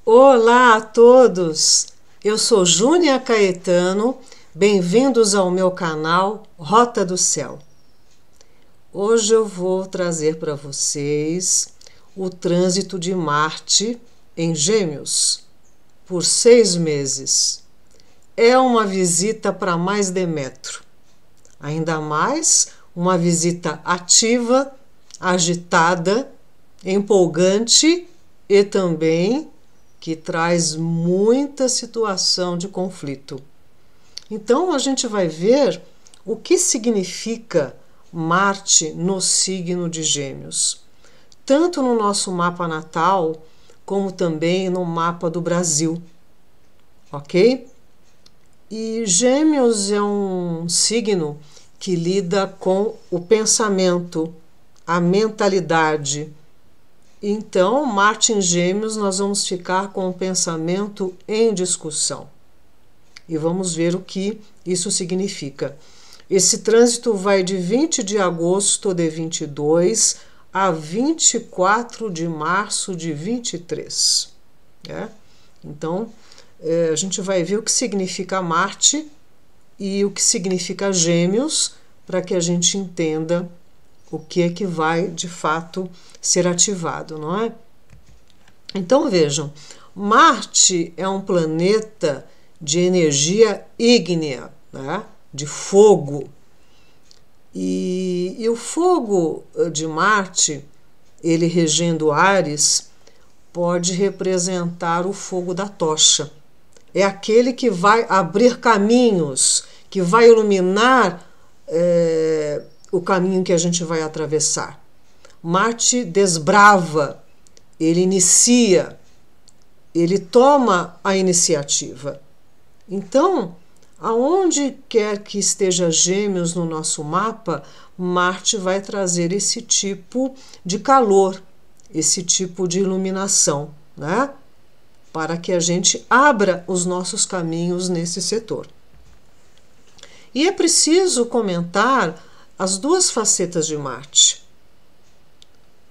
Olá a todos! Eu sou Júnia Caetano, bem-vindos ao meu canal Rota do Céu. Hoje eu vou trazer para vocês o trânsito de Marte em Gêmeos por 6 meses. É uma visita para mais Demétrio, ainda mais uma visita ativa, agitada, empolgante e também que traz muita situação de conflito. Então a gente vai ver o que significa Marte no signo de Gêmeos, tanto no nosso mapa natal como também no mapa do Brasil, ok? E Gêmeos é um signo que lida com o pensamento, a mentalidade. Então, Marte em Gêmeos, nós vamos ficar com o pensamento em discussão. E vamos ver o que isso significa. Esse trânsito vai de 20 de agosto de 22 a 24 de março de 23. Então, a gente vai ver o que significa Marte e o que significa Gêmeos, para que a gente entenda o que é que vai, de fato, ser ativado, não é? Então, vejam, Marte é um planeta de energia ígnea, né? De fogo. E o fogo de Marte, ele regendo Áries, pode representar o fogo da tocha. É aquele que vai abrir caminhos, que vai iluminar o caminho que a gente vai atravessar. Marte desbrava, ele inicia, ele toma a iniciativa. Então, aonde quer que esteja Gêmeos no nosso mapa, Marte vai trazer esse tipo de calor, esse tipo de iluminação, né? Para que a gente abra os nossos caminhos nesse setor. E é preciso comentar as duas facetas de Marte,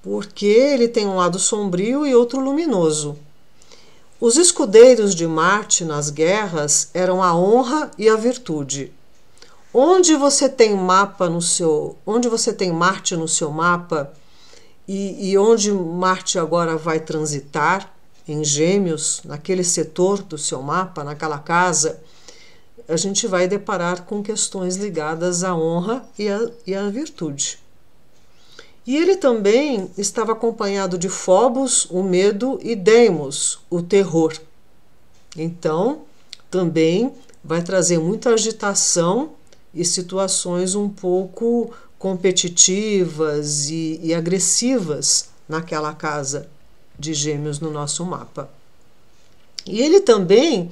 porque ele tem um lado sombrio e outro luminoso. Os escudeiros de Marte nas guerras eram a honra e a virtude. Onde você tem Marte no seu mapa e onde Marte agora vai transitar em Gêmeos, naquele setor do seu mapa, naquela casa, a gente vai deparar com questões ligadas à honra e à virtude. E ele também estava acompanhado de Fobos, o medo, e Deimos, o terror. Então, também vai trazer muita agitação e situações um pouco competitivas e agressivas naquela casa de Gêmeos no nosso mapa. E ele também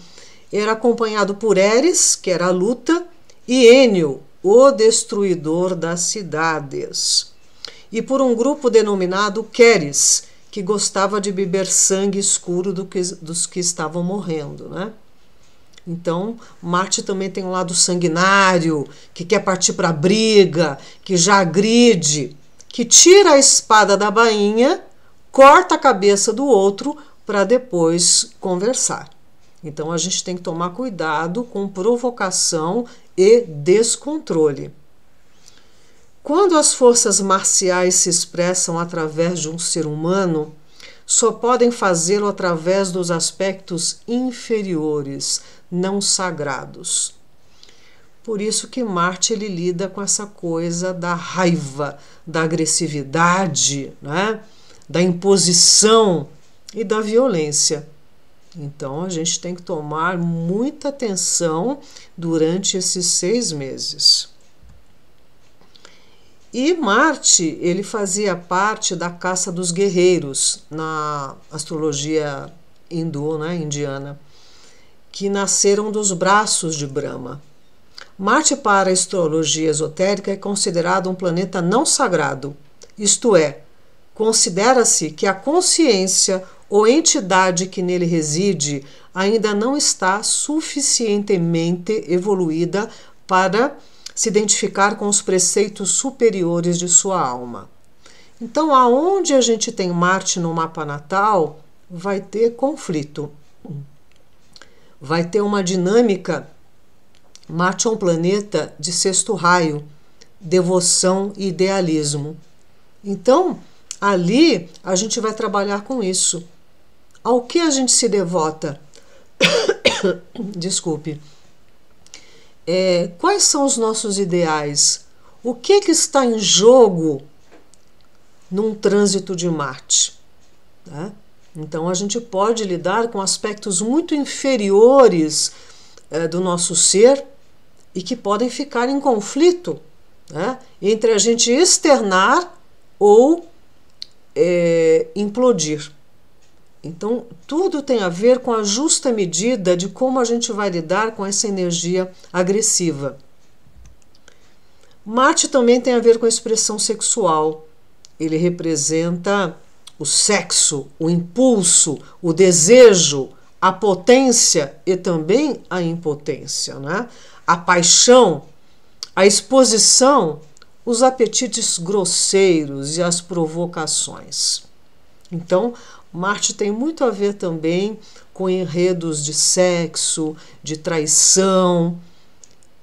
era acompanhado por Eris, que era a luta, e Ênio, o destruidor das cidades. E por um grupo denominado Queres, que gostava de beber sangue escuro dos que estavam morrendo, né? Então, Marte também tem um lado sanguinário, que quer partir para a briga, que já agride, que tira a espada da bainha, corta a cabeça do outro para depois conversar. Então, a gente tem que tomar cuidado com provocação e descontrole. Quando as forças marciais se expressam através de um ser humano, só podem fazê-lo através dos aspectos inferiores, não sagrados. Por isso que Marte ele lida com essa coisa da raiva, da agressividade, né? Da imposição e da violência. Então, a gente tem que tomar muita atenção durante esses 6 meses. E Marte, ele fazia parte da caça dos guerreiros na astrologia hindu, né, indiana, que nasceram dos braços de Brahma. Marte, para a astrologia esotérica, é considerado um planeta não sagrado, isto é, considera-se que a consciência ou entidade que nele reside ainda não está suficientemente evoluída para se identificar com os preceitos superiores de sua alma. Então, aonde a gente tem Marte no mapa natal, vai ter conflito. Vai ter uma dinâmica. Marte é um planeta de sexto raio, devoção e idealismo. Então, ali a gente vai trabalhar com isso. Ao que a gente se devota? Desculpe. Quais são os nossos ideais? O que está em jogo num trânsito de Marte? Né? Então, a gente pode lidar com aspectos muito inferiores do nosso ser e que podem ficar em conflito, né? Entre a gente externar ou implodir. Então, tudo tem a ver com a justa medida de como a gente vai lidar com essa energia agressiva. Marte também tem a ver com a expressão sexual. Ele representa o sexo, o impulso, o desejo, a potência e também a impotência, né? A paixão, a exposição, os apetites grosseiros e as provocações. Então, Marte tem muito a ver também com enredos de sexo, de traição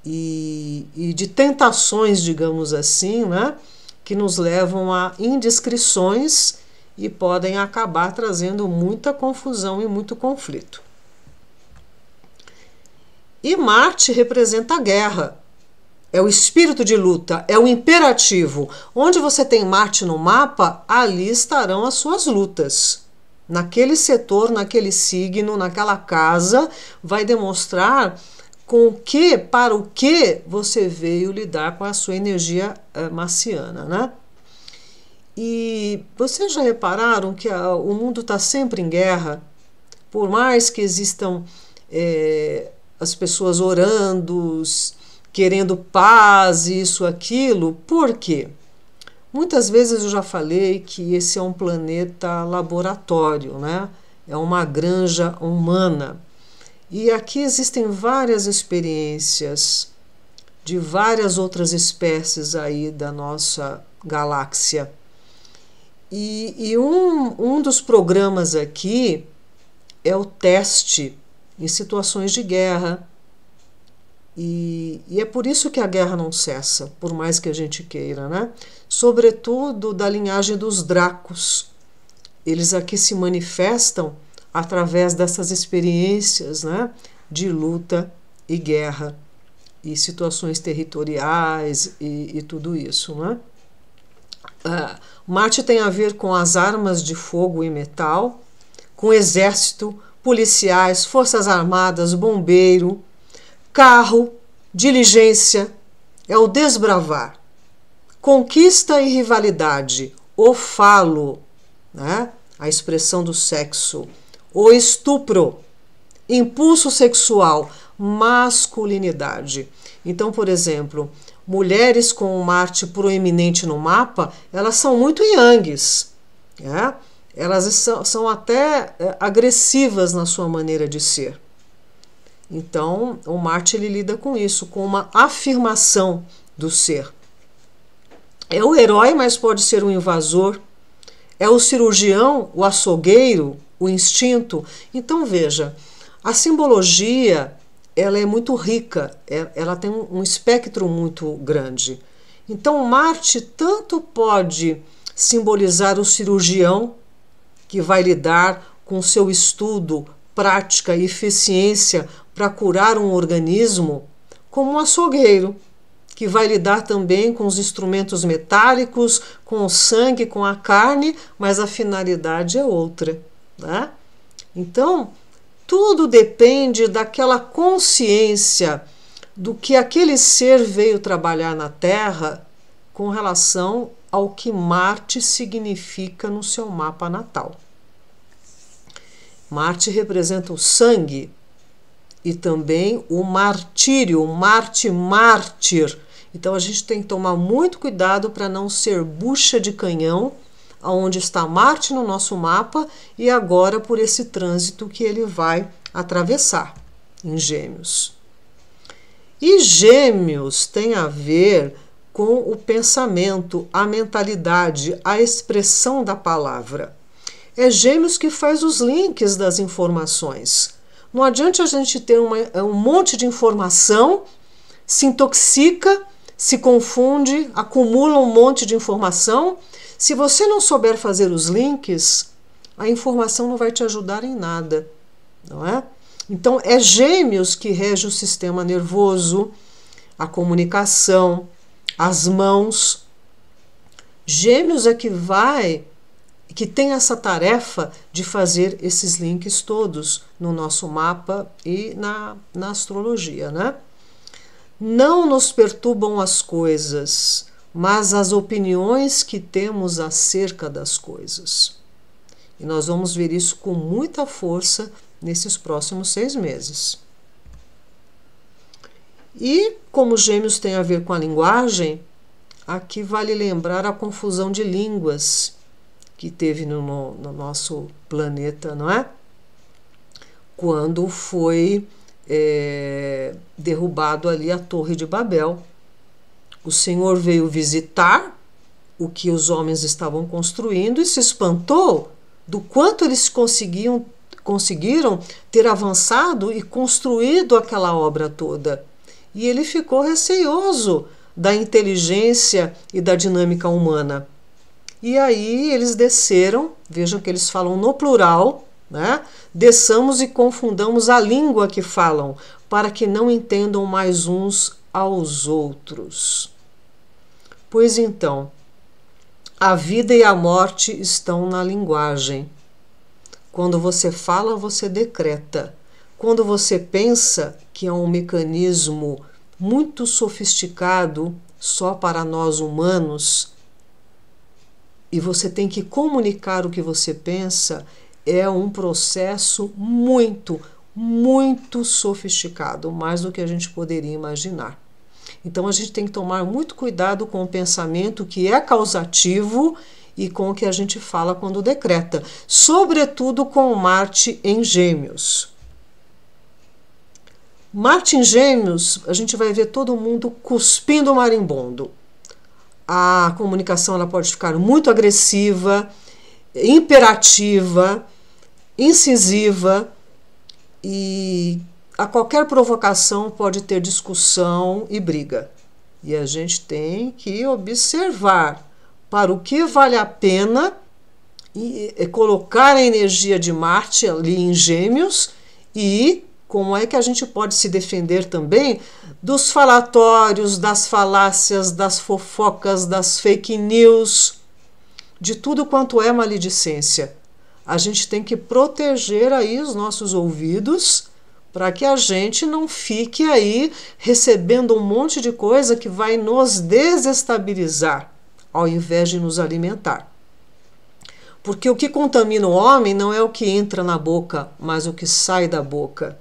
e de tentações, digamos assim, né? Que nos levam a indiscrições e podem acabar trazendo muita confusão e muito conflito. E Marte representa a guerra. É o espírito de luta, é o imperativo. Onde você tem Marte no mapa, ali estarão as suas lutas. Naquele setor, naquele signo, naquela casa, vai demonstrar para o que você veio lidar com a sua energia marciana, né? E vocês já repararam que o mundo está sempre em guerra? Por mais que existam as pessoas orando, querendo paz, isso, aquilo. Por quê? Muitas vezes eu já falei que esse é um planeta laboratório, né? É uma granja humana. E aqui existem várias experiências de várias outras espécies aí da nossa galáxia. E um dos programas aqui é o teste em situações de guerra. E é por isso que a guerra não cessa, por mais que a gente queira, né? Sobretudo da linhagem dos Dracos. Eles aqui se manifestam através dessas experiências, né, de luta e guerra, e situações territoriais e tudo isso, né? Marte tem a ver com as armas de fogo e metal, com exército, policiais, forças armadas, bombeiro, carro, diligência, é o desbravar. Conquista e rivalidade, o falo, né? A expressão do sexo, o estupro, impulso sexual, masculinidade. Então, por exemplo, mulheres com Marte proeminente no mapa, elas são muito yangues, né? Elas são até agressivas na sua maneira de ser. Então, o Marte ele lida com isso, com uma afirmação do ser. É o herói, mas pode ser um invasor. É o cirurgião, o açougueiro, o instinto. Então, veja, a simbologia ela é muito rica, ela tem um espectro muito grande. Então, Marte tanto pode simbolizar o cirurgião, que vai lidar com seu estudo, prática e eficiência para curar um organismo, como um açougueiro, que vai lidar também com os instrumentos metálicos, com o sangue, com a carne, mas a finalidade é outra, né? Então, tudo depende daquela consciência do que aquele ser veio trabalhar na Terra com relação ao que Marte significa no seu mapa natal. Marte representa o sangue e também o martírio, Marte mártir. Então a gente tem que tomar muito cuidado para não ser bucha de canhão, aonde está Marte no nosso mapa e agora por esse trânsito que ele vai atravessar em Gêmeos. E Gêmeos tem a ver com o pensamento, a mentalidade, a expressão da palavra. É Gêmeos que faz os links das informações. Não adianta a gente ter um monte de informação, se intoxica, se confunde, acumula um monte de informação. Se você não souber fazer os links, a informação não vai te ajudar em nada, não é? Então, é Gêmeos que rege o sistema nervoso, a comunicação, as mãos. Gêmeos é que tem essa tarefa de fazer esses links todos no nosso mapa e na astrologia, né? Não nos perturbam as coisas, mas as opiniões que temos acerca das coisas. E nós vamos ver isso com muita força nesses próximos 6 meses. E como Gêmeos tem a ver com a linguagem, aqui vale lembrar a confusão de línguas que teve no nosso planeta, não é? Quando foi derrubado ali a Torre de Babel. O Senhor veio visitar o que os homens estavam construindo e se espantou do quanto eles conseguiram ter avançado e construído aquela obra toda. E ele ficou receoso da inteligência e da dinâmica humana. E aí eles desceram, vejam que eles falam no plural, né? Desçamos e confundamos a língua que falam, para que não entendam mais uns aos outros. Pois então, a vida e a morte estão na linguagem. Quando você fala, você decreta. Quando você pensa, que é um mecanismo muito sofisticado só para nós humanos, e você tem que comunicar o que você pensa, é um processo muito, muito sofisticado, mais do que a gente poderia imaginar. Então a gente tem que tomar muito cuidado com o pensamento que é causativo e com o que a gente fala quando decreta, sobretudo com Marte em Gêmeos. Marte em Gêmeos, a gente vai ver todo mundo cuspindo marimbondo. A comunicação ela pode ficar muito agressiva, imperativa, incisiva, e a qualquer provocação pode ter discussão e briga. E a gente tem que observar para o que vale a pena colocar a energia de Marte ali em Gêmeos e como é que a gente pode se defender também dos falatórios, das falácias, das fofocas, das fake news, de tudo quanto é maledicência. A gente tem que proteger aí os nossos ouvidos para que a gente não fique aí recebendo um monte de coisa que vai nos desestabilizar, ao invés de nos alimentar. Porque o que contamina o homem não é o que entra na boca, mas o que sai da boca.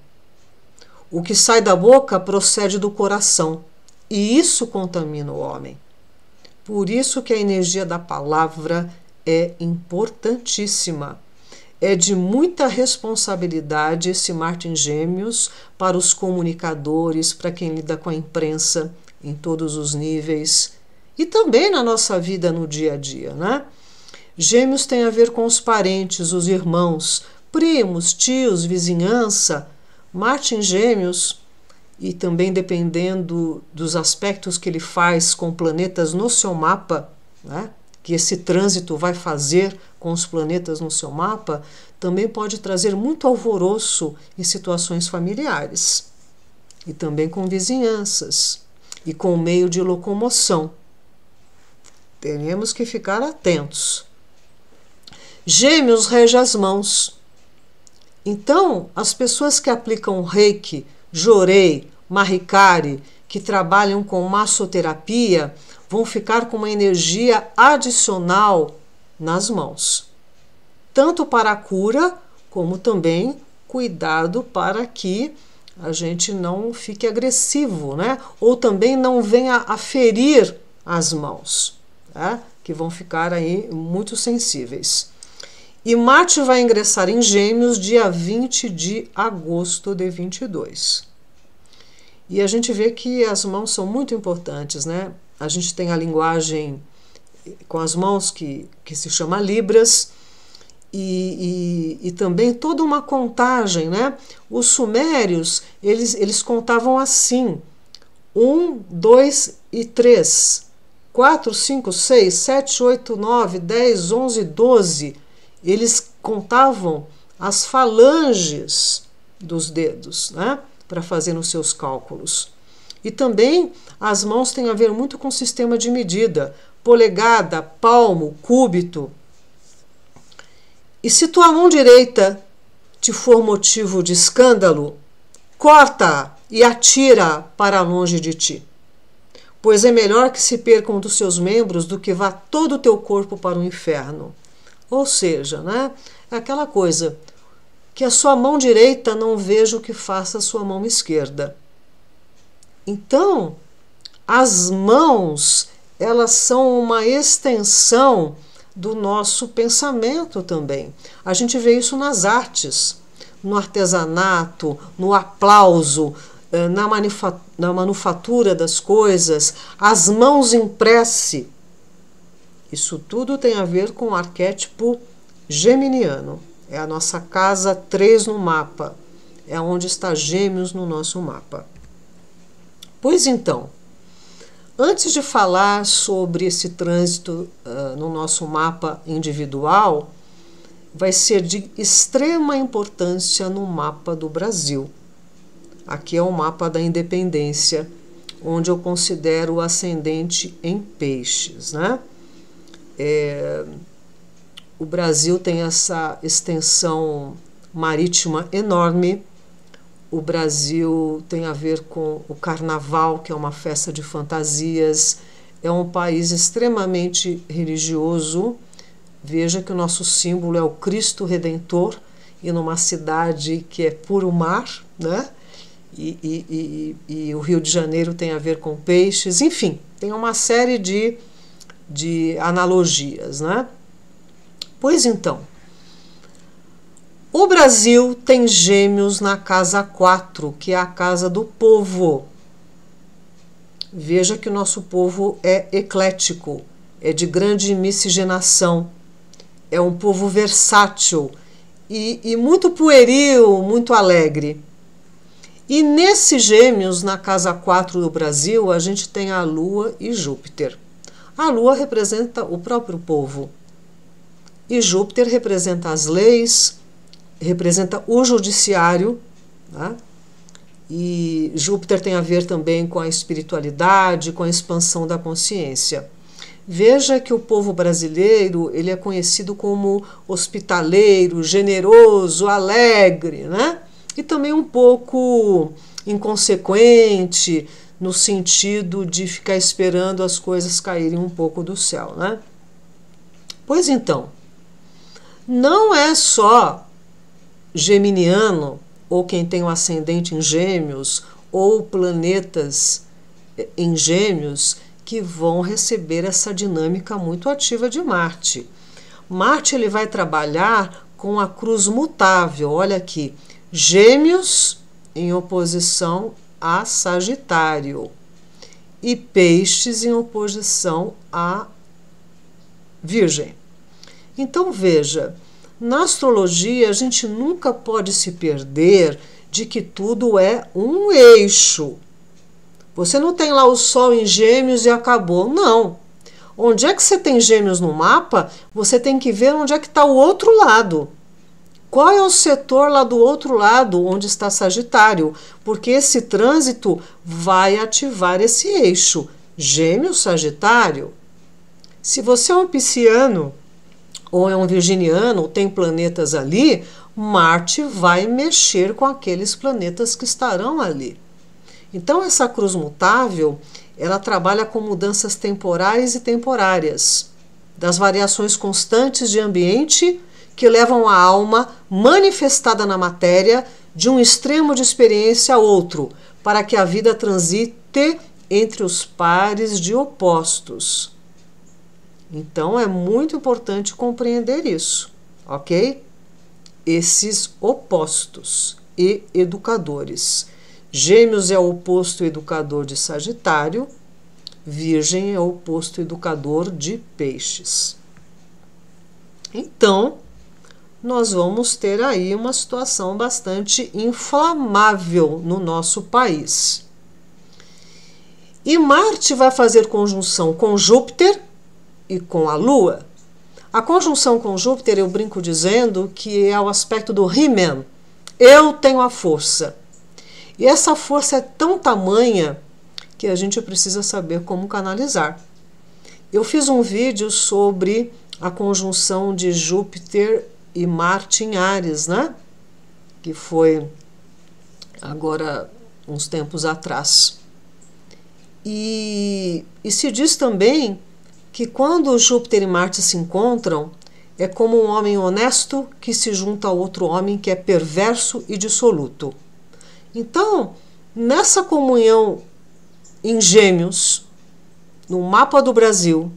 O que sai da boca procede do coração, e isso contamina o homem. Por isso que a energia da palavra é importantíssima. É de muita responsabilidade esse Marte em Gêmeos para os comunicadores, para quem lida com a imprensa em todos os níveis e também na nossa vida no dia a dia, né? Gêmeos tem a ver com os parentes, os irmãos, primos, tios, vizinhança. Marte em Gêmeos, e também dependendo dos aspectos que ele faz com planetas no seu mapa, né, que esse trânsito vai fazer com os planetas no seu mapa, também pode trazer muito alvoroço em situações familiares, e também com vizinhanças, e com o meio de locomoção. Teremos que ficar atentos. Gêmeos rege as mãos. Então, as pessoas que aplicam Reiki, Jorei, Mahikari, que trabalham com massoterapia, vão ficar com uma energia adicional nas mãos. Tanto para a cura, como também cuidado para que a gente não fique agressivo, né? Ou também não venha a ferir as mãos, tá? Que vão ficar aí muito sensíveis. E Marte vai ingressar em Gêmeos dia 20 de agosto de 22. E a gente vê que as mãos são muito importantes, né? A gente tem a linguagem com as mãos que se chama Libras, e também toda uma contagem, né? Os sumérios, eles contavam assim: 1, 2 e 3, 4, 5, 6, 7, 8, 9, 10, 11, 12. Eles contavam as falanges dos dedos, né? Para fazer os seus cálculos. E também as mãos têm a ver muito com o sistema de medida: polegada, palmo, cúbito. E se tua mão direita te for motivo de escândalo, corta-a e atira para longe de ti. Pois é melhor que se perca um dos seus membros do que vá todo o teu corpo para o inferno. Ou seja, né, é aquela coisa, que a sua mão direita não veja o que faça a sua mão esquerda. Então, as mãos, elas são uma extensão do nosso pensamento também. A gente vê isso nas artes, no artesanato, no aplauso, na manufatura das coisas, as mãos em prece. Isso tudo tem a ver com o arquétipo geminiano. É a nossa casa 3 no mapa. É onde está Gêmeos no nosso mapa. Pois então, antes de falar sobre esse trânsito no nosso mapa individual, vai ser de extrema importância no mapa do Brasil. Aqui é o mapa da independência, onde eu considero o ascendente em peixes, né? O Brasil tem essa extensão marítima enorme. O Brasil tem a ver com o carnaval, que é uma festa de fantasias. É um país extremamente religioso. Veja que o nosso símbolo é o Cristo Redentor, e numa cidade que é puro mar, né? E o Rio de Janeiro tem a ver com peixes. Enfim, tem uma série de analogias, né? Pois então, o Brasil tem Gêmeos na casa 4, que é a casa do povo. Veja que o nosso povo é eclético, é de grande miscigenação, é um povo versátil e muito pueril, muito alegre. E nesse Gêmeos, na casa 4 do Brasil, a gente tem a Lua e Júpiter. A Lua representa o próprio povo. E Júpiter representa as leis, representa o judiciário, né? E Júpiter tem a ver também com a espiritualidade, com a expansão da consciência. Veja que o povo brasileiro, ele é conhecido como hospitaleiro, generoso, alegre, né? E também um pouco inconsequente, no sentido de ficar esperando as coisas caírem um pouco do céu, né? Pois então, não é só geminiano, ou quem tem um ascendente em Gêmeos, ou planetas em Gêmeos, que vão receber essa dinâmica muito ativa de Marte. Marte, ele vai trabalhar com a cruz mutável. Olha aqui, Gêmeos em oposição a Sagitário e Peixes em oposição a Virgem. Então veja, na astrologia a gente nunca pode se perder de que tudo é um eixo. Você não tem lá o Sol em Gêmeos e acabou. Não. Onde é que você tem Gêmeos no mapa, você tem que ver onde é que está o outro lado. Qual é o setor lá do outro lado, onde está Sagitário? Porque esse trânsito vai ativar esse eixo. Gêmeos-Sagitário. Se você é um pisciano ou é um virginiano, ou tem planetas ali, Marte vai mexer com aqueles planetas que estarão ali. Então, essa cruz mutável, ela trabalha com mudanças temporais e temporárias, das variações constantes de ambiente que levam a alma manifestada na matéria de um extremo de experiência a outro, para que a vida transite entre os pares de opostos. Então, é muito importante compreender isso, ok? Esses opostos e educadores. Gêmeos é o oposto educador de Sagitário, Virgem é o oposto educador de Peixes. Então, nós vamos ter aí uma situação bastante inflamável no nosso país. E Marte vai fazer conjunção com Júpiter e com a Lua. A conjunção com Júpiter, eu brinco dizendo que é o aspecto do He-Man. Eu tenho a força. E essa força é tão tamanha que a gente precisa saber como canalizar. Eu fiz um vídeo sobre a conjunção de Júpiter e Marte em Áries, né? Que foi agora uns tempos atrás. E se diz também que quando Júpiter e Marte se encontram, é como um homem honesto que se junta a outro homem que é perverso e dissoluto. Então, nessa comunhão em Gêmeos, no mapa do Brasil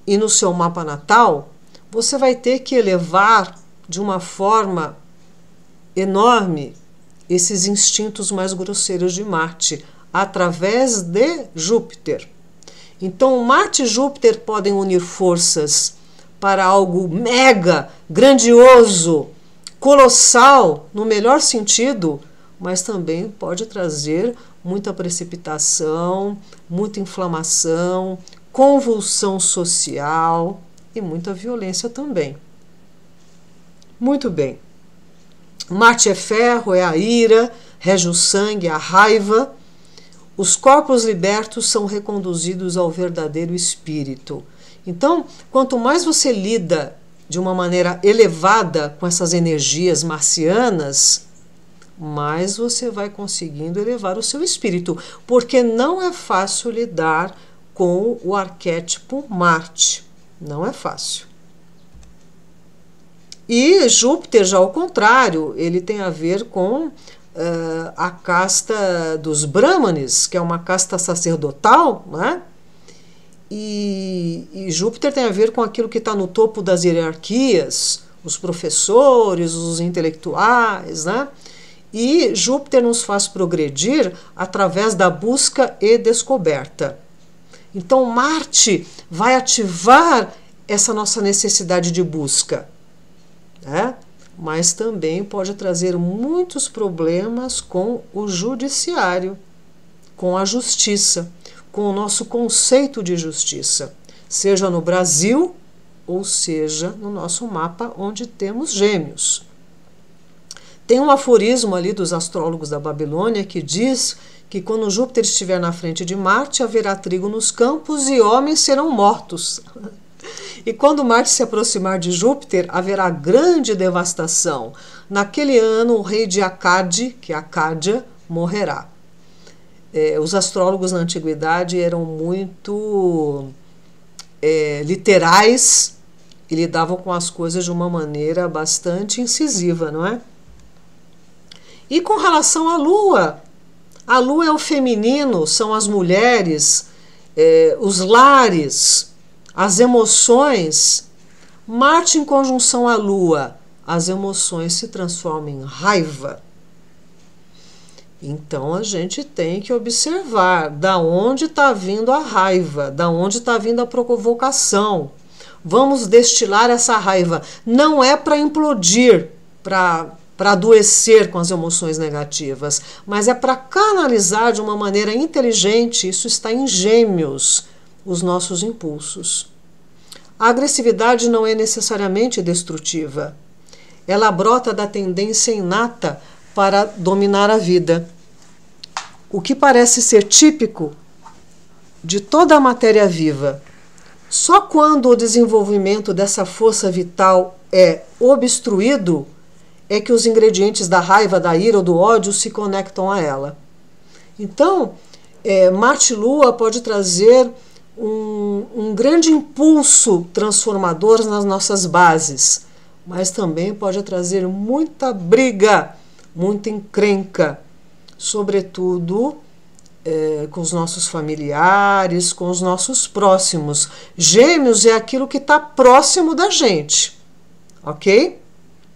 e no seu mapa natal, você vai ter que elevar de uma forma enorme esses instintos mais grosseiros de Marte, através de Júpiter. Então, Marte e Júpiter podem unir forças para algo mega, grandioso, colossal, no melhor sentido, mas também pode trazer muita precipitação, muita inflamação, convulsão social e muita violência também. Muito bem. Marte é ferro, é a ira, rege o sangue, a raiva. Os corpos libertos são reconduzidos ao verdadeiro espírito. Então, quanto mais você lida de uma maneira elevada com essas energias marcianas, mais você vai conseguindo elevar o seu espírito, porque não é fácil lidar com o arquétipo Marte. Não é fácil. E Júpiter, já ao contrário, ele tem a ver com a casta dos Brahmanes, que é uma casta sacerdotal, né? E Júpiter tem a ver com aquilo que está no topo das hierarquias, os professores, os intelectuais, né? E Júpiter nos faz progredir através da busca e descoberta. Então Marte vai ativar essa nossa necessidade de busca, né? Mas também pode trazer muitos problemas com o judiciário, com a justiça, com o nosso conceito de justiça, seja no Brasil ou seja no nosso mapa onde temos Gêmeos. Tem um aforismo ali dos astrólogos da Babilônia que diz que quando Júpiter estiver na frente de Marte, haverá trigo nos campos e homens serão mortos. E quando Marte se aproximar de Júpiter, haverá grande devastação. Naquele ano, o rei de Acade, que é Acádia, morrerá. Os astrólogos na antiguidade eram muito literais e lidavam com as coisas de uma maneira bastante incisiva, não é? E com relação à Lua é o feminino, são as mulheres, os lares, as emoções. Marte em conjunção à Lua, as emoções se transformam em raiva. Então a gente tem que observar da onde está vindo a raiva, da onde está vindo a provocação. Vamos destilar essa raiva. Não é para implodir, para adoecer com as emoções negativas, mas é para canalizar de uma maneira inteligente. Isso está em Gêmeos, os nossos impulsos. A agressividade não é necessariamente destrutiva. Ela brota da tendência inata para dominar a vida. O que parece ser típico de toda a matéria viva. Só quando o desenvolvimento dessa força vital é obstruído é que os ingredientes da raiva, da ira ou do ódio se conectam a ela. Então, Marte e Lua pode trazer um grande impulso transformador nas nossas bases, mas também pode trazer muita briga, muita encrenca, sobretudo com os nossos familiares, com os nossos próximos. Gêmeos é aquilo que está próximo da gente, ok?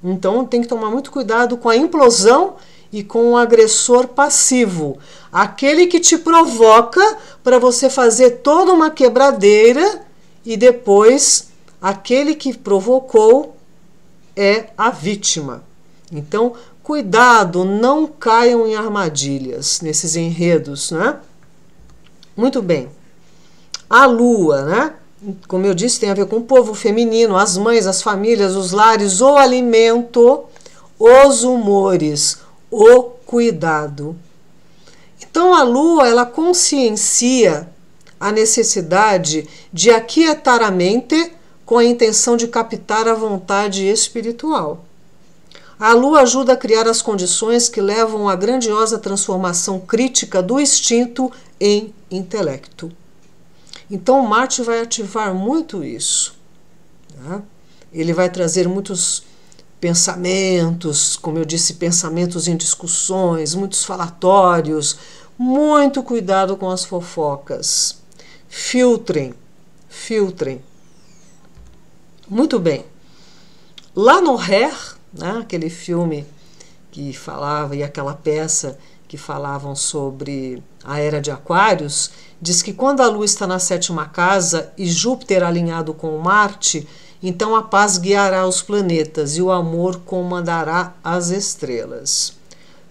Então tem que tomar muito cuidado com a implosão e com o agressor passivo, aquele que te provoca para você fazer toda uma quebradeira e depois aquele que provocou é a vítima. Então, cuidado, não caiam em armadilhas nesses enredos, né? Muito bem. A lua, né? Como eu disse, tem a ver com o povo feminino, as mães, as famílias, os lares, o alimento, os humores, o cuidado. Então a lua, ela consciencia a necessidade de aquietar a mente com a intenção de captar a vontade espiritual. A lua ajuda a criar as condições que levam à grandiosa transformação crítica do instinto em intelecto. Então Marte vai ativar muito isso. Tá? Ele vai trazer muitos pensamentos, como eu disse, pensamentos em discussões, muitos falatórios. Muito cuidado com as fofocas. Filtrem, filtrem. Muito bem. Lá no Hair, né, aquele filme que falava, e aquela peça que falavam sobre a era de Aquários, diz que quando a Lua está na 7ª casa e Júpiter alinhado com Marte, então a paz guiará os planetas e o amor comandará as estrelas.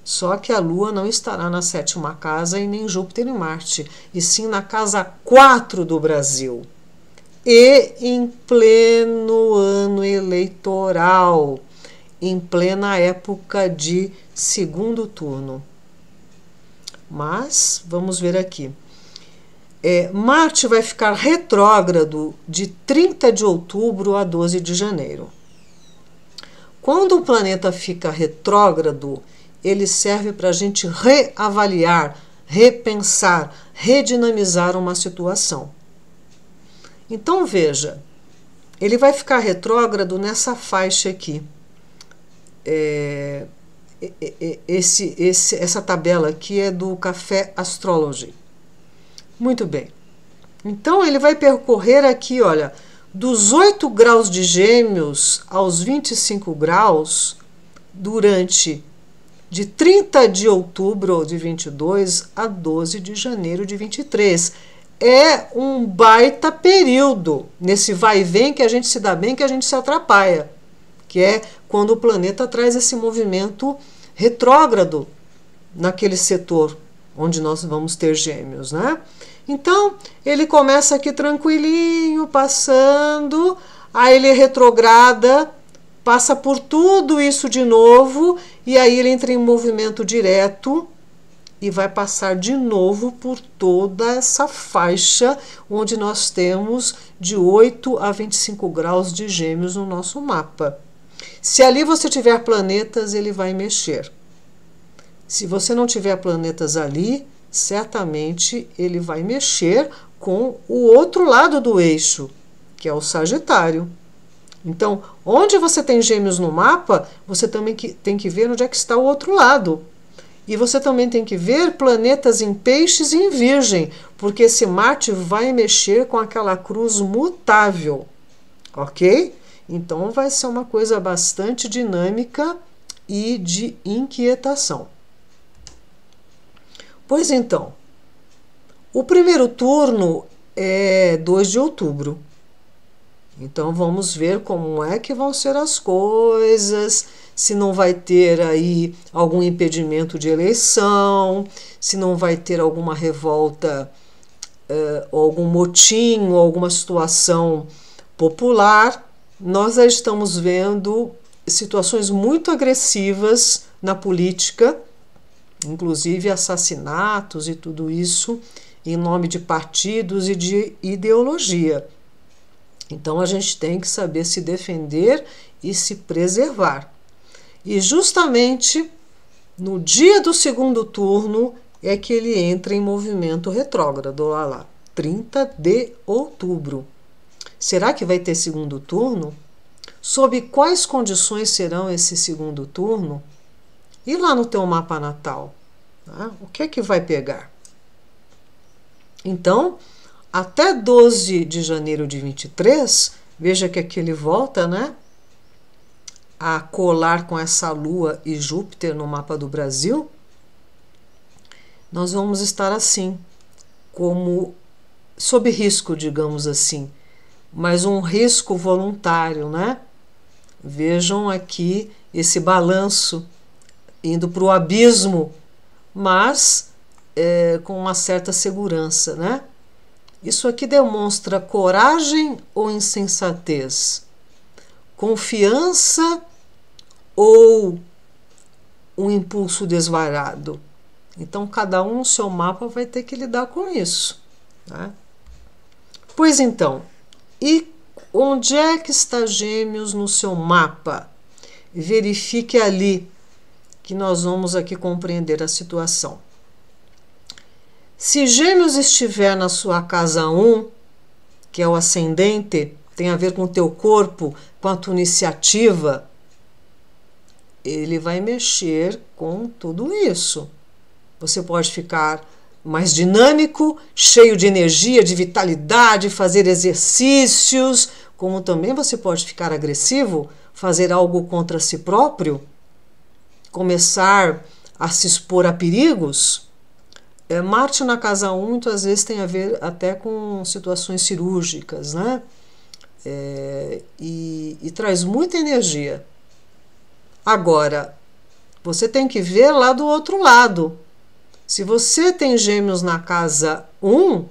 Só que a Lua não estará na 7ª casa e nem Júpiter e Marte, e sim na casa 4 do Brasil. E em pleno ano eleitoral, em plena época de segundo turno. Mas, vamos ver aqui. Marte vai ficar retrógrado de 30 de outubro a 12 de janeiro. Quando o planeta fica retrógrado, ele serve para a gente reavaliar, repensar, redinamizar uma situação. Então, veja, ele vai ficar retrógrado nessa faixa aqui. Essa tabela aqui é do Café Astrology. Muito bem. Então, ele vai percorrer aqui, olha, dos 8 graus de Gêmeos aos 25 graus, durante de 30 de outubro de 22 a 12 de janeiro de 23. É um baita período nesse vai e vem que a gente se dá bem, que a gente se atrapalha, que é quando o planeta traz esse movimento retrógrado naquele setor onde nós vamos ter Gêmeos, né? Então, ele começa aqui tranquilinho, passando, aí ele retrograda, passa por tudo isso de novo, e aí ele entra em movimento direto e vai passar de novo por toda essa faixa onde nós temos de 8 a 25 graus de Gêmeos no nosso mapa. Se ali você tiver planetas, ele vai mexer. Se você não tiver planetas ali, certamente ele vai mexer com o outro lado do eixo, que é o Sagitário. Então, onde você tem Gêmeos no mapa, você também tem que ver onde é que está o outro lado. E você também tem que ver planetas em Peixes e em Virgem, porque esse Marte vai mexer com aquela cruz mutável, ok? Então, vai ser uma coisa bastante dinâmica e de inquietação. Pois então, o primeiro turno é 2 de outubro. Então, vamos ver como é que vão ser as coisas, se não vai ter aí algum impedimento de eleição, se não vai ter alguma revolta, algum motim, ou alguma situação popular. Nós já estamos vendo situações muito agressivas na política, inclusive assassinatos e tudo isso, em nome de partidos e de ideologia. Então, a gente tem que saber se defender e se preservar. E justamente no dia do segundo turno é que ele entra em movimento retrógrado, lá, 30 de outubro. Será que vai ter segundo turno? Sob quais condições serão esse segundo turno? E lá no teu mapa natal? Tá? O que é que vai pegar? Então, até 12 de janeiro de 23, veja que aqui ele volta, né, a colar com essa Lua e Júpiter no mapa do Brasil. Nós vamos estar assim, como sob risco, digamos assim, mas um risco voluntário, né? Vejam aqui esse balanço indo para o abismo, mas com uma certa segurança, né? Isso aqui demonstra coragem ou insensatez? Confiança ou um impulso desvarado? Então, cada um no seu mapa vai ter que lidar com isso, né? Pois então, e onde é que está Gêmeos no seu mapa? Verifique ali, que nós vamos aqui compreender a situação. Se Gêmeos estiver na sua casa 1, que é o ascendente, tem a ver com o teu corpo, com a tua iniciativa, ele vai mexer com tudo isso. Você pode ficar mais dinâmico, cheio de energia, de vitalidade, fazer exercícios, como também você pode ficar agressivo, fazer algo contra si próprio, começar a se expor a perigos. Marte na casa 1 muitas vezes tem a ver até com situações cirúrgicas, né? E traz muita energia. Agora, você tem que ver lá do outro lado. Se você tem Gêmeos na casa 1,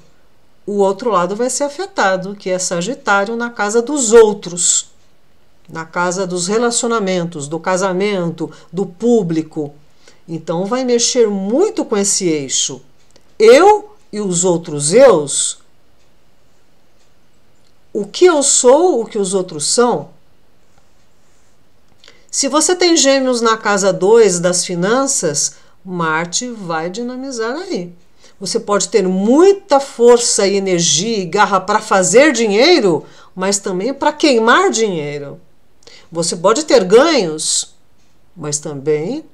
o outro lado vai ser afetado, que é Sagitário na casa dos outros, na casa dos relacionamentos, do casamento, do público. Então vai mexer muito com esse eixo. Eu e os outros eus. O que eu sou, o que os outros são. Se você tem Gêmeos na casa 2 das finanças, Marte vai dinamizar aí. Você pode ter muita força e energia e garra para fazer dinheiro, mas também para queimar dinheiro. Você pode ter ganhos, mas também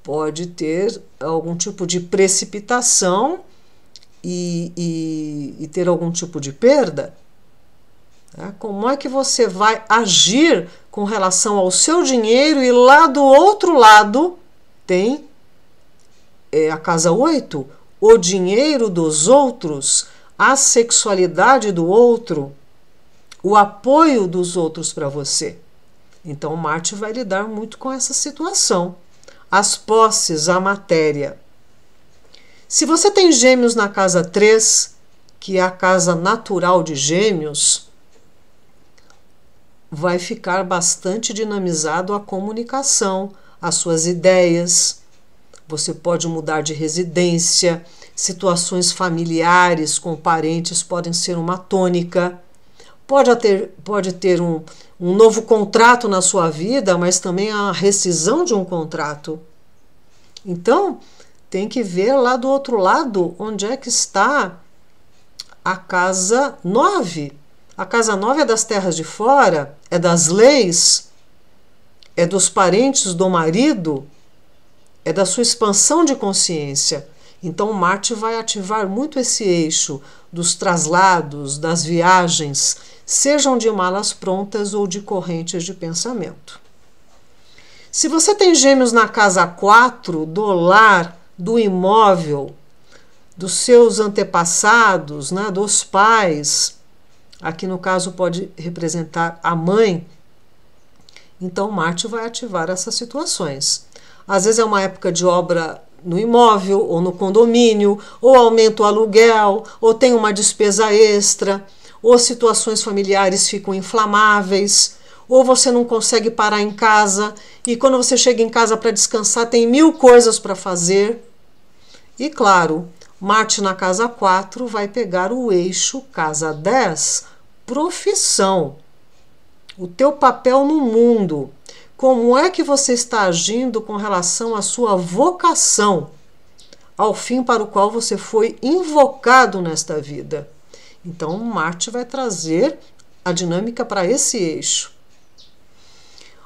pode ter algum tipo de precipitação e ter algum tipo de perda. Como é que você vai agir com relação ao seu dinheiro? E lá do outro lado tem a casa 8, o dinheiro dos outros, a sexualidade do outro, o apoio dos outros para você. Então Marte vai lidar muito com essa situação. As posses, a matéria. Se você tem Gêmeos na casa 3, que é a casa natural de Gêmeos, vai ficar bastante dinamizado a comunicação, as suas ideias. Você pode mudar de residência, situações familiares com parentes podem ser uma tônica. Pode ter um novo contrato na sua vida, mas também a rescisão de um contrato. Então, tem que ver lá do outro lado onde é que está a casa 9. A casa 9 é das terras de fora, é das leis, é dos parentes do marido, é da sua expansão de consciência. Então Marte vai ativar muito esse eixo dos traslados, das viagens, sejam de malas prontas ou de correntes de pensamento. Se você tem Gêmeos na casa 4, do lar, do imóvel, dos seus antepassados, né, dos pais, aqui no caso pode representar a mãe, então Marte vai ativar essas situações. Às vezes é uma época de obra no imóvel ou no condomínio, ou aumenta o aluguel, ou tem uma despesa extra, ou situações familiares ficam inflamáveis, ou você não consegue parar em casa e quando você chega em casa para descansar tem 1000 coisas para fazer. E claro, Marte na casa 4 vai pegar o eixo casa 10, profissão, o teu papel no mundo. Como é que você está agindo com relação à sua vocação, ao fim para o qual você foi invocado nesta vida? Então, Marte vai trazer a dinâmica para esse eixo.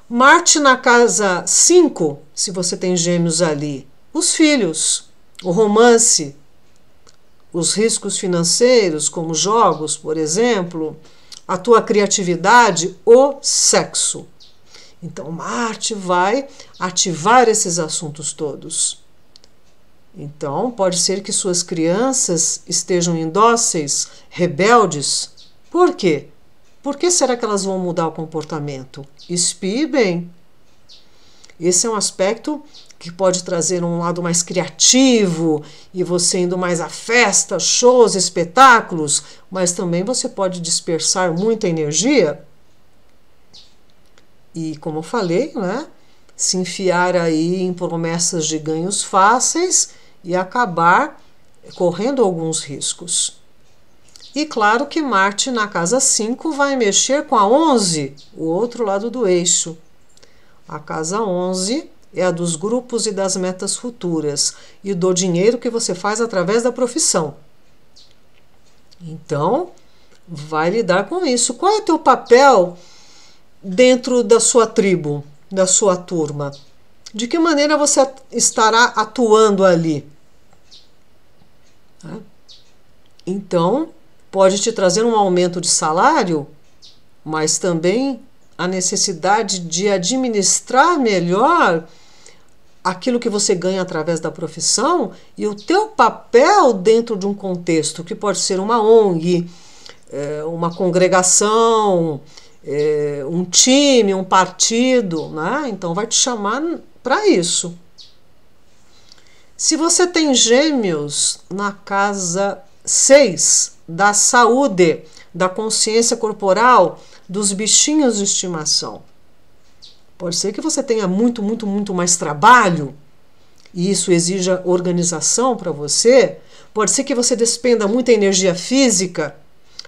Marte na casa 5, se você tem Gêmeos ali, os filhos, o romance, os riscos financeiros, como jogos, por exemplo, a tua criatividade, o sexo. Então, Marte vai ativar esses assuntos todos. Então, pode ser que suas crianças estejam indóceis, rebeldes. Por quê? Por que será que elas vão mudar o comportamento? Espie bem. Esse é um aspecto que pode trazer um lado mais criativo e você indo mais a festas, shows, espetáculos, mas também você pode dispersar muita energia e, como eu falei, né, se enfiar aí em promessas de ganhos fáceis e acabar correndo alguns riscos. E claro que Marte na casa 5 vai mexer com a 11, o outro lado do eixo. A casa 11 é a dos grupos e das metas futuras e do dinheiro que você faz através da profissão. Então, vai lidar com isso. Qual é o teu papel dentro da sua tribo, da sua turma? De que maneira você estará atuando ali? Então, pode te trazer um aumento de salário, mas também a necessidade de administrar melhor aquilo que você ganha através da profissão e o teu papel dentro de um contexto, que pode ser uma ONG, uma congregação, um time, um partido, né? Então vai te chamar para isso. Se você tem Gêmeos na casa 6, da saúde, da consciência corporal, dos bichinhos de estimação, pode ser que você tenha muito mais trabalho e isso exija organização para você. Pode ser que você despenda muita energia física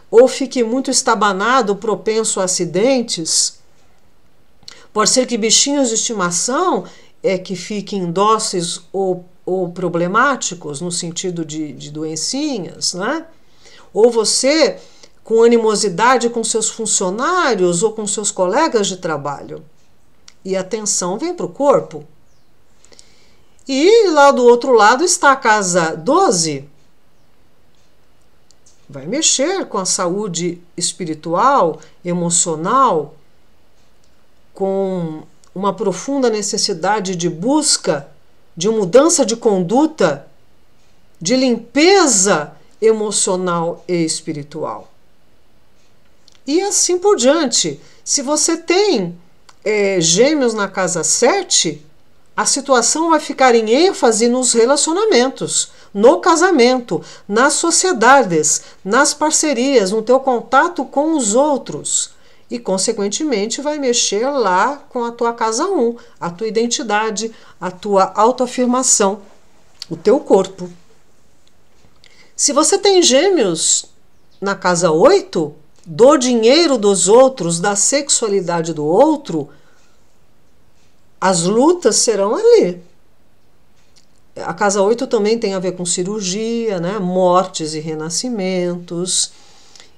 ou fique muito estabanado, propenso a acidentes. Pode ser que bichinhos de estimação que fiquem dóceis ou problemáticos, no sentido de doencinhas, né? Ou você com animosidade com seus funcionários ou com seus colegas de trabalho. E a tensão vem para o corpo. E lá do outro lado está a casa 12. Vai mexer com a saúde espiritual, emocional, com uma profunda necessidade de busca, de mudança de conduta, de limpeza emocional e espiritual. E assim por diante. Se você tem Gêmeos na casa 7, a situação vai ficar em ênfase nos relacionamentos, no casamento, nas sociedades, nas parcerias, no teu contato com os outros. E, consequentemente, vai mexer lá com a tua casa 1, a tua identidade, a tua autoafirmação, o teu corpo. Se você tem Gêmeos na casa 8, do dinheiro dos outros, da sexualidade do outro, as lutas serão ali. A casa 8 também tem a ver com cirurgia, né? Mortes e renascimentos.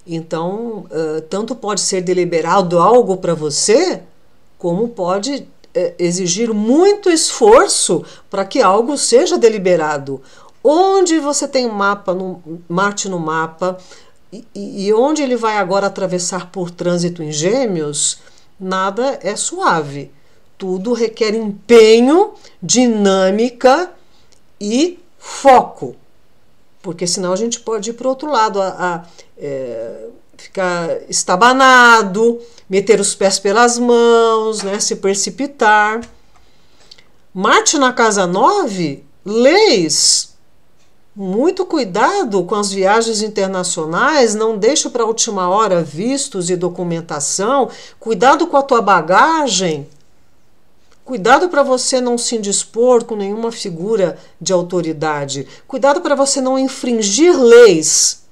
Então, tanto pode ser deliberado algo para você, como pode exigir muito esforço para que algo seja deliberado. Onde você tem Marte no mapa, e onde ele vai agora atravessar por trânsito em Gêmeos, nada é suave. Tudo requer empenho, dinâmica e foco. Porque senão a gente pode ir para o outro lado, ficar estabanado, meter os pés pelas mãos, né, se precipitar. Marte na casa 9, leis. Muito cuidado com as viagens internacionais, não deixe para a última hora vistos e documentação. Cuidado com a tua bagagem. Cuidado para você não se indispor com nenhuma figura de autoridade. Cuidado para você não infringir leis,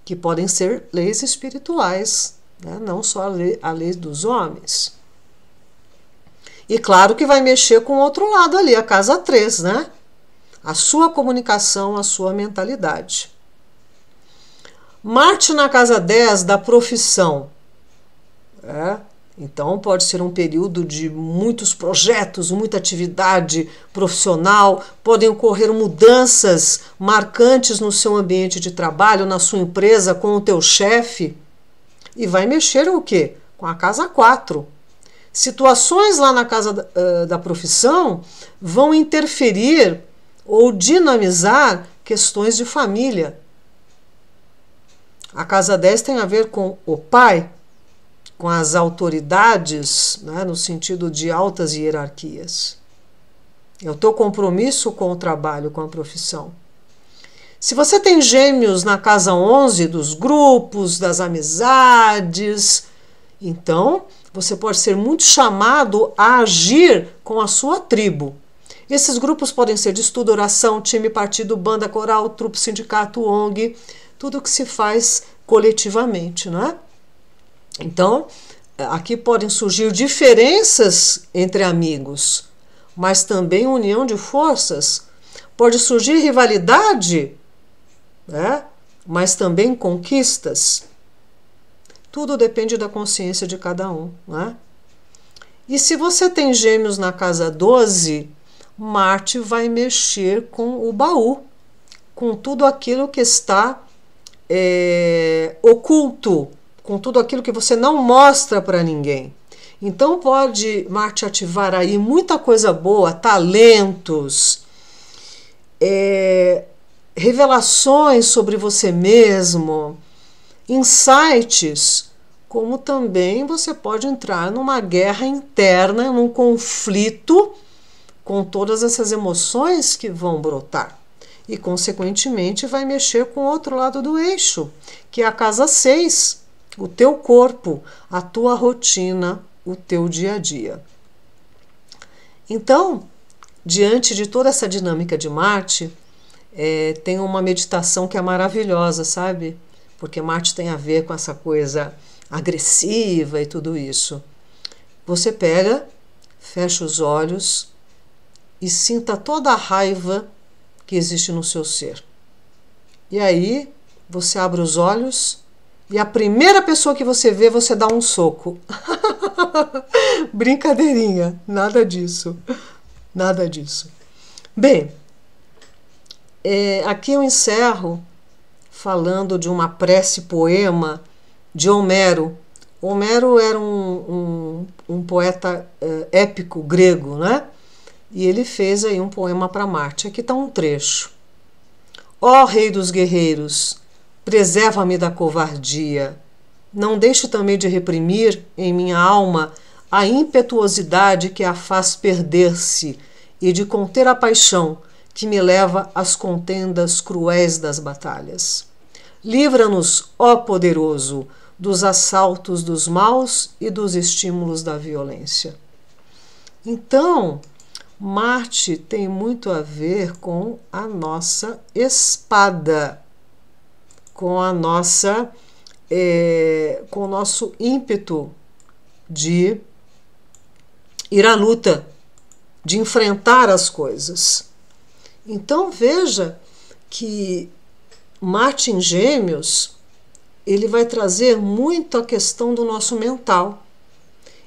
que podem ser leis espirituais, né? Não só a lei dos homens. E claro que vai mexer com o outro lado ali, a casa 3, né? A sua comunicação, a sua mentalidade. Marte na casa 10 da profissão. Então pode ser um período de muitos projetos, muita atividade profissional, podem ocorrer mudanças marcantes no seu ambiente de trabalho, na sua empresa, com o teu chefe. E vai mexer o quê? Com a casa 4. Situações lá na casa da profissão vão interferir ou dinamizar questões de família. A casa 10 tem a ver com o pai, com as autoridades, né, no sentido de altas hierarquias. É o teu compromisso com o trabalho, com a profissão. Se você tem Gêmeos na casa 11 dos grupos, das amizades, então você pode ser muito chamado a agir com a sua tribo. Esses grupos podem ser de estudo, oração, time, partido, banda, coral, trupe, sindicato, ONG, tudo que se faz coletivamente, não é? Então, aqui podem surgir diferenças entre amigos, mas também união de forças. Pode surgir rivalidade, né? Mas também conquistas. Tudo depende da consciência de cada um, né? E se você tem Gêmeos na casa 12, Marte vai mexer com o baú, com tudo aquilo que está oculto, com tudo aquilo que você não mostra para ninguém. Então pode Marte ativar aí muita coisa boa, talentos, revelações sobre você mesmo, insights, como também você pode entrar numa guerra interna, num conflito com todas essas emoções que vão brotar. E, consequentemente, vai mexer com o outro lado do eixo, que é a casa 6, o teu corpo, a tua rotina, o teu dia a dia. Então, diante de toda essa dinâmica de Marte, tem uma meditação que é maravilhosa, sabe? Porque Marte tem a ver com essa coisa agressiva e tudo isso. Você pega, fecha os olhos e sinta toda a raiva que existe no seu ser. E aí, você abre os olhos e a primeira pessoa que você vê, você dá um soco. Brincadeirinha, nada disso. Nada disso. Bem, aqui eu encerro falando de uma prece-poema de Homero. Homero era um poeta épico grego, né? E ele fez aí um poema para Marte. Aqui está um trecho. Ó Rei dos Guerreiros, preserva-me da covardia. Não deixe também de reprimir em minha alma a impetuosidade que a faz perder-se e de conter a paixão que me leva às contendas cruéis das batalhas. Livra-nos, ó poderoso, dos assaltos dos maus e dos estímulos da violência. Então, Marte tem muito a ver com a nossa espada, com a nossa, com o nosso ímpeto de ir à luta, de enfrentar as coisas. Então veja que Marte em Gêmeos, ele vai trazer muito a questão do nosso mental.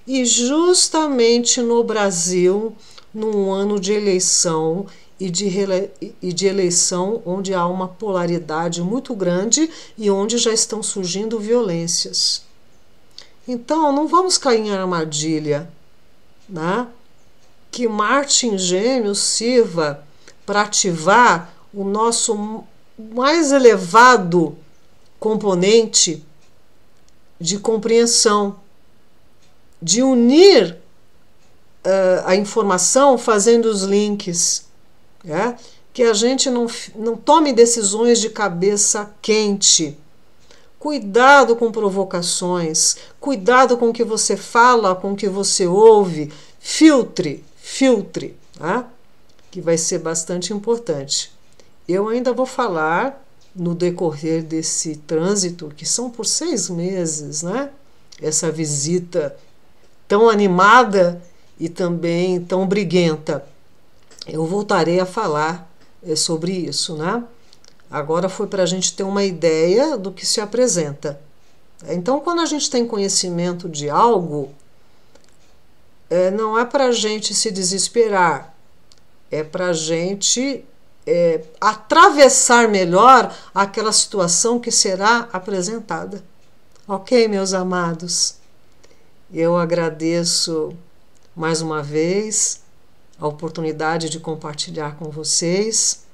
E justamente no Brasil, num ano de eleição e de eleição onde há uma polaridade muito grande e onde já estão surgindo violências. Então, não vamos cair em armadilha, né? Que Marte em Gêmeos sirva para ativar o nosso mais elevado componente de compreensão, de unir a informação fazendo os links, né? Que a gente não tome decisões de cabeça quente. Cuidado com provocações, cuidado com o que você fala, com o que você ouve, filtre, tá? Que vai ser bastante importante. Eu ainda vou falar no decorrer desse trânsito, que são por 6 meses, né? Essa visita tão animada e também tão briguenta. Eu voltarei a falar sobre isso, né? Agora foi para a gente ter uma ideia do que se apresenta. Então, quando a gente tem conhecimento de algo, não é para a gente se desesperar, é para a gente atravessar melhor aquela situação que será apresentada. Ok, meus amados? Eu agradeço mais uma vez a oportunidade de compartilhar com vocês.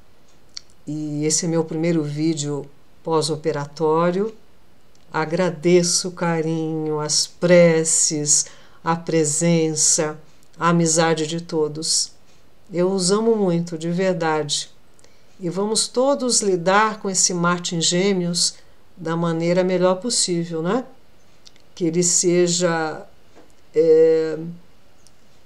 E esse é meu primeiro vídeo pós-operatório. agradeço o carinho, as preces, a presença, a amizade de todos. Eu os amo muito, de verdade. E vamos todos lidar com esse Marte em Gêmeos da maneira melhor possível, né? Que ele seja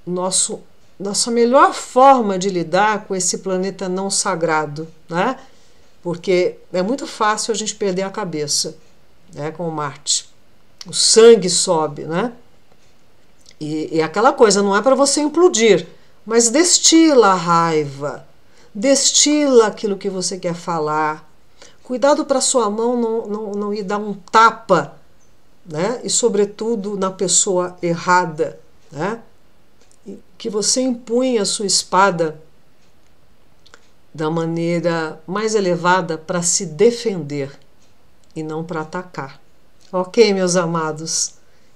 nossa melhor forma de lidar com esse planeta não sagrado, né? Porque é muito fácil a gente perder a cabeça, né, com o Marte. O sangue sobe, né? E aquela coisa, não é para você implodir, mas destila a raiva, destila aquilo que você quer falar. Cuidado para sua mão não ir dar um tapa, né? E sobretudo na pessoa errada, né? Que você empunhe a sua espada da maneira mais elevada para se defender e não para atacar. Ok, meus amados?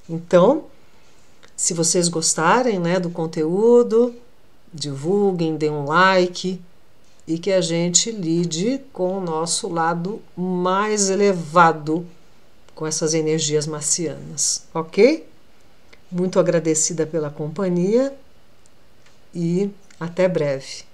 Então, se vocês gostarem, né, do conteúdo, divulguem, deem um like e que a gente lide com o nosso lado mais elevado com essas energias marcianas, ok? Muito agradecida pela companhia e até breve.